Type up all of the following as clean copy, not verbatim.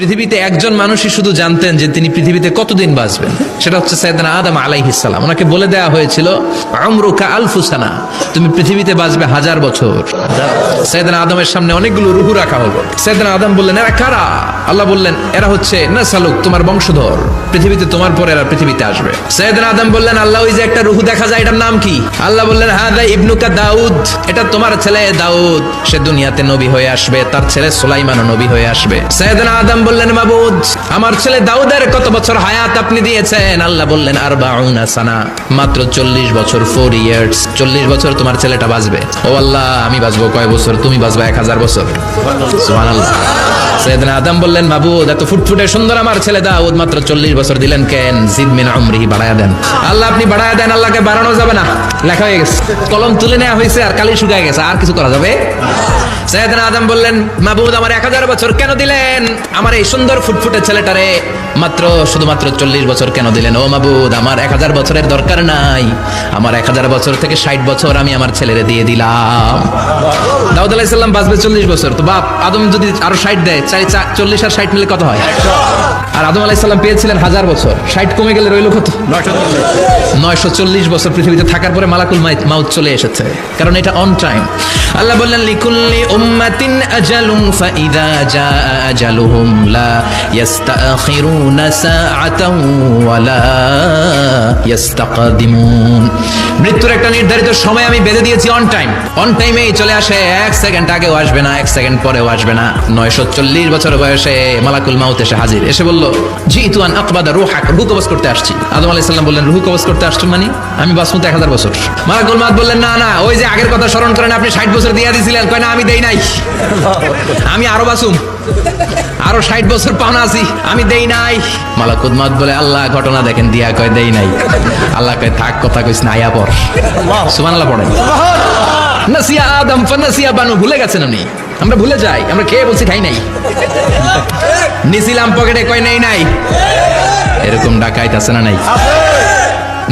পৃথিবীতে একজন মানুষই শুধু জানতেন যে তিনি পৃথিবীতে কতদিন বাঁচবেন, সেটা হচ্ছে সাইয়েদনা আদম আলাইহিস সালাম। ওনাকে বলে দেওয়া হয়েছিল উমরুকা আলফু সানা, তুমি পৃথিবীতে বাঁচবে 1000 বছর। সাইয়েদনা আদমের সামনে অনেকগুলো রূহ রাখা হলো। সাইয়েদনা আদম বললেন, এরা কারা? আল্লাহ বললেন, এরা হচ্ছে নাসালুক, তোমার বংশধর, পৃথিবীতে তোমার পরে এরা পৃথিবীতে আসবে। সাইয়েদনা আদম বললেন, আল্লাহ ওই যে একটা রূহ দেখা যায়, এটার নাম কি? আল্লাহ বললেন, হাদা ইবনুকা দাউদ, এটা তোমার ছেলে দাউদ, সে দুনিয়াতে নবী হয়ে আসবে, তার ছেলে সুলাইমানও নবী হয়ে আসবে। সাইয়েদনা আদম বললেন, মাবুদ, আমার ছেলে দাউদের কত বছর হায়াত আপনি দিয়েছেন? আল্লাহ বললেন, 40 সানা, মাত্র 40 বছর, 4 ইয়ার্স, 40 বছর তোমার ছেলেটা বাঁচবে। ও আল্লাহ, আমি বাঁচবো কয় বছর? তুমি বাঁচবে 1000 বছর। সুবহানাল্লাহ। সাইয়েদনা আদম বললেন, মাবুদ, এত ফুটফুটে সুন্দর আমার ছেলে দাউদ, মাত্র 40 বছর দিলেন কেন? জিদ মিন উমরিহি, বাড়ায়া দেন। আল্লাহ আপনি বাড়ায়া দেন, আল্লাহকে বাড়ানো যাবে না, লেখা হয়ে গেছে, কলম তুলে নেওয়া হয়েছে, আর কালি শুকায় গেছে, আর কিছু করা যাবে? সাইয়েদনা আদম বললেন, মাবুদ, আমার 1000 বছর কেন দিলেন? আমার এই সুন্দর ফুটফুটে ছেলেটারে মাত্র শুধুমাত্র 40 বছর কেন দিলেন? ও মাবুদ, আমার 1000 বছরের দরকার নাই, আমার 1000 বছর থেকে 60 বছর আমি আমার ছেলেরে দিয়ে দিলাম। দাউদ আলাইহিস সালাম বাঁচবে 40 বছর, তো বাপ আদম যদি আরো 60 দেয়, 40 আর 60 মিলে কত হয়? আর আদম আলাইহিস সালাম পেয়েছিলেন 1000 বছর, 60 কমে গেলে রইল কত? 940 বছর পৃথিবীতে থাকার পরে মালাকুল মাউত চলে এসেছে, কারণ এটা অন টাইম। আল্লাহ বললেন, লিকুল্লি উম্মাতিন আজালুন ফাইদা জাআ আজালুহুম লা ইস্তাখিরুনা সাআতান ওয়া লা ইস্তাকদিমুন। মৃত্যুর একটা নির্ধারিত সময় আমি বেঁধে দিয়েছি, অন টাইম, অন টাইমেই চলে আসে, 1 সেকেন্ড আগেও আসবে না, 1 সেকেন্ড পরেও আসবে না। 940 বছর বয়সে মালাকুল মাউত এসে হাজির, এসে বলল, জিতু আন আকবাদা রূহাক, রূহ কবজ করতে আসছি। আদম আলাইহিস সালাম বললেন, রূহ কবজ করতে আসছো মানে? আমি বাঁচবো তো 1000 বছর। মালাকুল মাউত বললেন, না না, ওই যে আগের কথা স্মরণ করেন, আপনি 60 বছর দিয়ে দিয়েছিলেন। কয় না, আমি দেই নাই, আমি আরো বাঁচুম, আরো 60 বছর পাওনা আছি, আমি দেই নাই। মালাকুল মাউত বলে, আল্লাহ ঘটনা দেখেন, দিয়া কয় দেই নাই। আল্লাহ কয়, থাক, কথা কইস না, আয়া পড়। সুবহানাল্লাহ পড়েন। নাসিয়া আদম ফানাসিয়া বানু, ভুলে গেছেন উনি, আমরা ভুলে যাই, আমরা খেয়ে বলছি খাই নাই, নিছিলাম পকেটে, কয় নেই নাই। এরকম ডাকাইত আছে না নাই?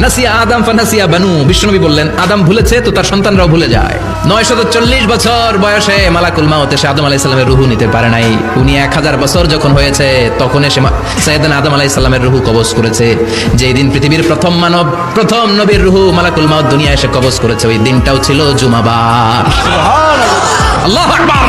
নাসিয়া আদম ফানাসিয়া বানু, বিশ্বনবী বললেন, আদম ভুলেছে তো তার সন্তানরাও ভুলে যায়। 940 বছর বয়সে মালাকুল মাউত এসে আদম আলাইহিস সালামের রূহ নিতে পারে নাই। উনি 1000 বছর যখন হয়েছে, তখন এসে সাইয়েদনা আদম আলাইহিস সালামের রূহ কবজ করেছে। যেই দিন পৃথিবীর প্রথম মানব, প্রথম নবীর রূহ মালাকুল মাউত দুনিয়া এসে কবজ করেছে, ওই দিনটাও ছিল জুমাবার। সুবহানাল্লাহ, আল্লাহু আকবার।